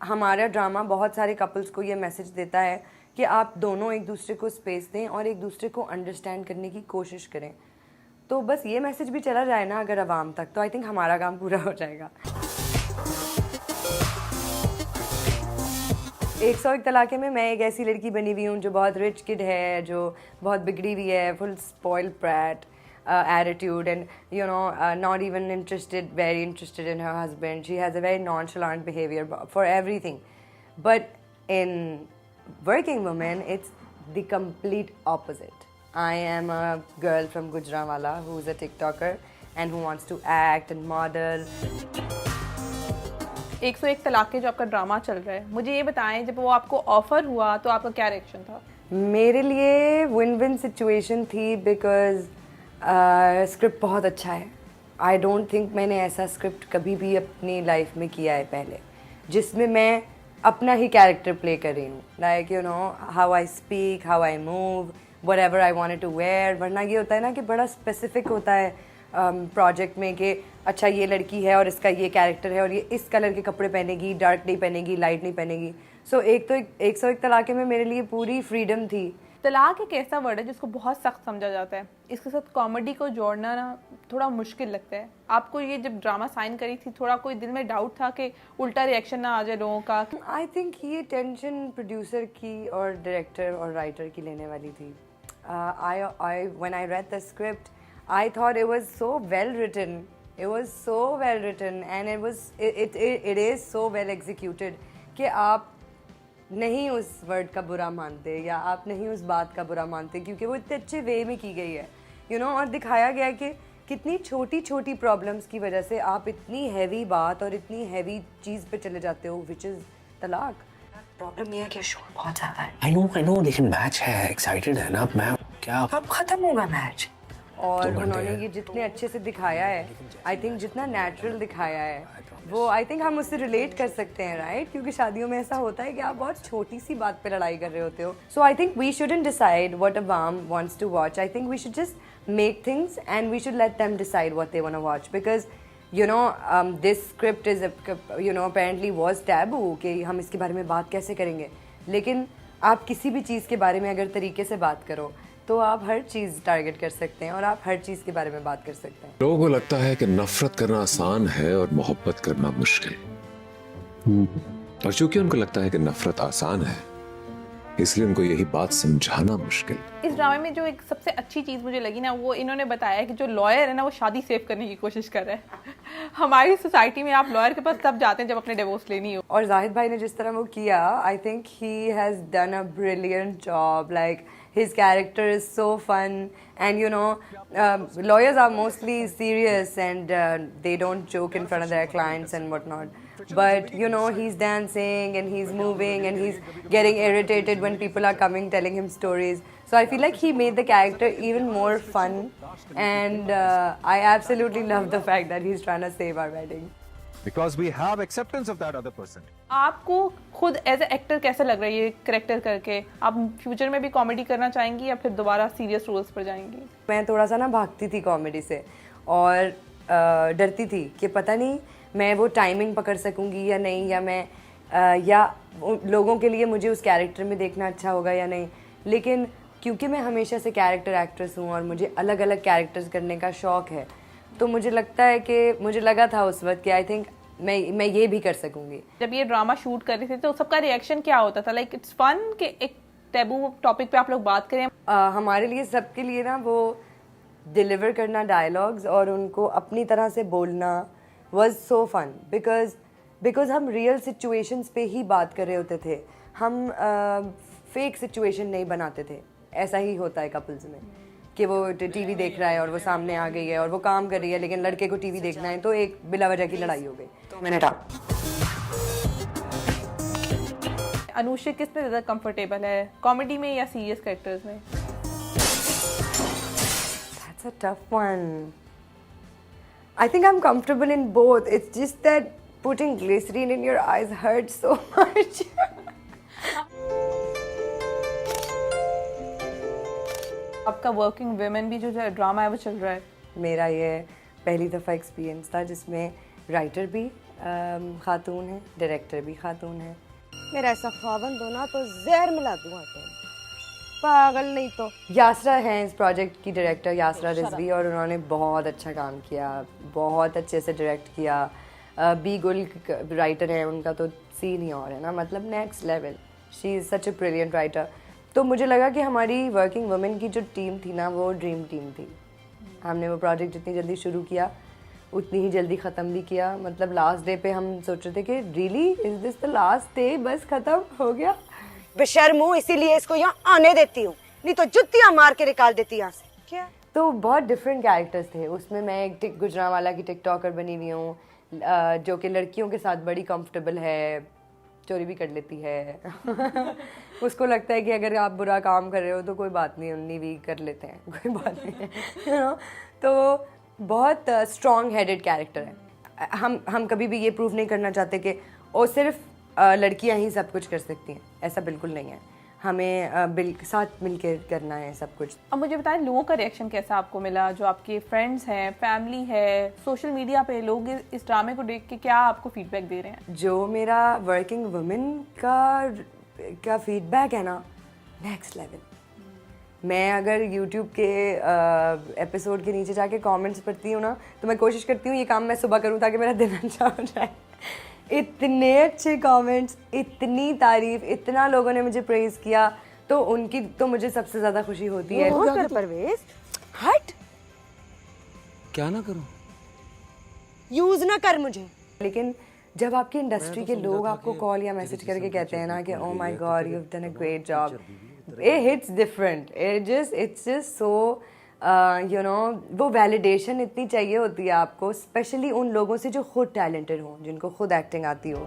हमारा ड्रामा बहुत सारे कपल्स को ये मैसेज देता है कि आप दोनों एक दूसरे को स्पेस दें और एक दूसरे को अंडरस्टैंड करने की कोशिश करें। तो बस ये मैसेज भी चला जाए ना अगर आवाम तक, तो आई थिंक हमारा काम पूरा हो जाएगा। 101 तलाक़े में मैं एक ऐसी लड़की बनी हुई हूँ जो बहुत रिच किड है, जो बहुत बिगड़ी हुई है, full spoiled brat attitude, and not even very interested in her husband. She has a very nonchalant behavior for everything. But in Working Woman, it's the complete opposite. I am a girl from Gujranwala who's a TikToker and who wants to act and model. 101 तलाक़े जो आपका drama चल रहा है, मुझे ये बताएं, जब वो आपको ऑफर हुआ तो आपका क्या रिएक्शन था? मेरे लिए विन विन सिचुएशन थी, बिकॉज स्क्रिप्ट बहुत अच्छा है। आई डोंट थिंक मैंने ऐसा स्क्रिप्ट कभी भी अपनी लाइफ में किया है पहले, जिसमें मैं अपना ही कैरेक्टर प्ले कर रही हूँ। Like how I speak, how I move, whatever I wanted to wear. वरना ये होता है ना कि बड़ा स्पेसिफिक होता है प्रोजेक्ट में कि अच्छा ये लड़की है और इसका ये कैरेक्टर है और ये इस कलर के कपड़े पहनेगी, डार्क नहीं पहनेगी, लाइट नहीं पहनेगी। सो 101 तलाक़े में मेरे लिए पूरी फ्रीडम थी। तलाक एक ऐसा वर्ड है जिसको बहुत सख्त समझा जाता है, इसके साथ कॉमेडी को जोड़ना ना थोड़ा मुश्किल लगता है। आपको ये जब ड्रामा साइन करी थी, थोड़ा कोई दिल में डाउट था कि उल्टा रिएक्शन ना आ जाए लोगों का? आई थिंक ये टेंशन प्रोड्यूसर की और डायरेक्टर और राइटर की लेने वाली थी। When I read the script, I thought it was so well written. It was so well written and it is so well executed कि आप नहीं उस वर्ड का बुरा मानते या आप नहीं उस बात का बुरा मानते, क्योंकि वो इतने अच्छे वे में की गई है और दिखाया गया कि कितनी छोटी छोटी प्रॉब्लम्स की वजह से आप इतनी हैवी बात और इतनी हैवी चीज़ पे चले जाते हो, विच इज़ तलाक। प्रॉब्लम ये है कि शोर बहुत ज़्यादा है। I know, लेकिन मैच है, एक्साइटेड है ना मैं। क्या अब खत्म होगा मैच। और उन्होंने ये जितने अच्छे से दिखाया है, आई थिंक जितना नेचुरल दिखाया है, वो आई थिंक हम उससे रिलेट कर सकते हैं, राइट? क्योंकि शादियों में ऐसा होता है कि आप बहुत छोटी सी बात पे लड़ाई कर रहे होते हो। So I think we shouldn't decide what अवाम wants to watch. I think we should just make things and we should let them decide what they want to watch, because this script is apparently was taboo कि हम इसके बारे में बात कैसे करेंगे। लेकिन आप किसी भी चीज़ के बारे में अगर तरीके से बात करो तो आप हर चीज़ टारगेट कर सकते हैं और आप हर चीज़ के बारे में बात कर सकते हैं। लोगों को लगता है कि नफरत करना आसान है और मोहब्बत करना मुश्किल, और चूंकि उनको लगता है कि नफरत आसान है, इसलिए उनको यही बात समझाना मुश्किल। इस ड्रामे में जो एक सबसे अच्छी चीज़ मुझे लगी ना, वो इन्होंने बताया कि जो लॉयर है ना, वो शादी सेव करने की कोशिश कर रहा है। हमारी सोसाइटी में आप लॉयर के पास तब जाते हैं जब अपने डिवोर्स लेनी हो। और जाहिद भाई ने जिस तरह वो किया, I think he has done a brilliant job. Like his character is so fun, and lawyers are mostly serious and they don't joke in front of their clients and whatnot, but he's dancing and he's moving and he's getting irritated when people are coming telling him stories. So I feel like he made the character even more fun, and I absolutely love the fact that he's trying to save our wedding. Because we have acceptance of that other person. आपको खुद as a actor कैसा लग रहा है ये character करके? आप future में भी कॉमेडी करना चाहेंगी या फिर दोबारा सीरियस रोल्स पर जाएंगी? मैं थोड़ा सा ना भागती थी कॉमेडी से और डरती थी कि पता नहीं मैं वो टाइमिंग पकड़ सकूंगी या नहीं, या मैं या लोगों के लिए मुझे उस कैरेक्टर में देखना अच्छा होगा या नहीं। लेकिन क्योंकि मैं हमेशा से कैरेक्टर एक्ट्रेस हूँ और मुझे अलग अलग कैरेक्टर्स करने का शौक़ है, तो मुझे लगता है कि मुझे लगा था उस वक्त कि आई थिंक मैं ये भी कर सकूंगी। जब ये ड्रामा शूट कर रही थी तो सबका रिएक्शन क्या होता था? लाइक इट्स फन कि एक टैबू टॉपिक पे आप लोग बात करें। हमारे लिए, सबके लिए ना, वो डिलीवर करना डायलॉग्स और उनको अपनी तरह से बोलना वाज सो फन, बिकॉज हम रियल सिचुएशंस पे ही बात कर रहे होते थे। हम फेक सिचुएशन नहीं बनाते थे। ऐसा ही होता है कपल्स में कि वो टीवी देख रहा है और वो सामने आ गई है और वो काम कर रही है, लेकिन लड़के को टीवी देखना है, तो एक बिला वजह की लड़ाई हो गई। तो मैंने अनुष्का किस में ज़्यादा कंफर्टेबल है, कॉमेडी में या सीरियस कैरेक्टर्स में? That's a tough one. I think I'm comfortable in both. It's just that putting glycerine in your eyes hurts so much. आपका वर्किंग वुमेन भी जो ड्रामा है वो चल रहा है। मेरा ये पहली दफ़ा एक्सपीरियंस था जिसमें राइटर भी खातून है, डायरेक्टर भी खातून है। मेरा ऐसा ख्वाबंद हो ना तो जहर मिला दूंगा तुम, पागल नहीं तो। यासरा है इस प्रोजेक्ट की डायरेक्टर, यासरा रिजवी, और उन्होंने बहुत अच्छा काम किया, बहुत अच्छे से डायरेक्ट किया। बी गुल राइटर है, उनका तो सीन ही और है ना, मतलब next level. She is such a brilliant writer. तो मुझे लगा कि हमारी वर्किंग वुमेन की जो टीम थी ना, वो ड्रीम टीम थी। हमने वो प्रोजेक्ट जितनी जल्दी शुरू किया उतनी ही जल्दी ख़त्म भी किया। मतलब लास्ट डे पे हम सोच रहे थे कि really is this the last day, बस ख़त्म हो गया। बेशर्म हूँ इसीलिए इसको यहाँ आने देती हूँ, नहीं तो जुत्तियाँ मार के निकाल देती यहाँ से। क्या? तो बहुत डिफरेंट कैरेक्टर्स थे उसमें। मैं एक गुजरांवाला की टिकटॉकर बनी हुई हूँ, जो कि लड़कियों के साथ बड़ी कंफर्टेबल है, चोरी भी कर लेती है। उसको लगता है कि अगर आप बुरा काम कर रहे हो तो कोई बात नहीं, उन्हीं भी कर लेते हैं, कोई बात नहीं है, you know? तो बहुत स्ट्रॉन्ग हेडेड कैरेक्टर है। हम कभी भी ये प्रूव नहीं करना चाहते कि वो सिर्फ लड़कियां ही सब कुछ कर सकती हैं, ऐसा बिल्कुल नहीं है। हमें साथ मिलकर करना है सब कुछ। अब मुझे बताएं, लोगों का रिएक्शन कैसा आपको मिला? जो आपके फ्रेंड्स हैं, फैमिली है, सोशल मीडिया पे लोग इस ड्रामे को देख के क्या आपको फीडबैक दे रहे हैं? जो मेरा वर्किंग वुमेन का फीडबैक है ना, नेक्स्ट लेवल। मैं अगर YouTube के एपिसोड के नीचे जाके कमेंट्स पढ़ती हूँ ना, तो मैं कोशिश करती हूँ ये काम मैं सुबह करूँ ताकि मेरा दिन अच्छा हो जाए। इतने अच्छे कमेंट्स, इतनी तारीफ, इतना लोगों ने मुझे प्रेज किया, तो उनकी तो मुझे सबसे ज़्यादा खुशी होती है। परवेज हट, क्या ना करूं? यूज ना कर मुझे। लेकिन जब आपकी इंडस्ट्री के लोग आपको कॉल या मैसेज करके कहते हैं ना कि oh my God you have done a great job, it hits different. It's just so you know, वो वैलिडेशन इतनी चाहिए होती है आपको, स्पेशली उन लोगों से जो खुद टैलेंटेड हों, जिनको खुद एक्टिंग आती हो।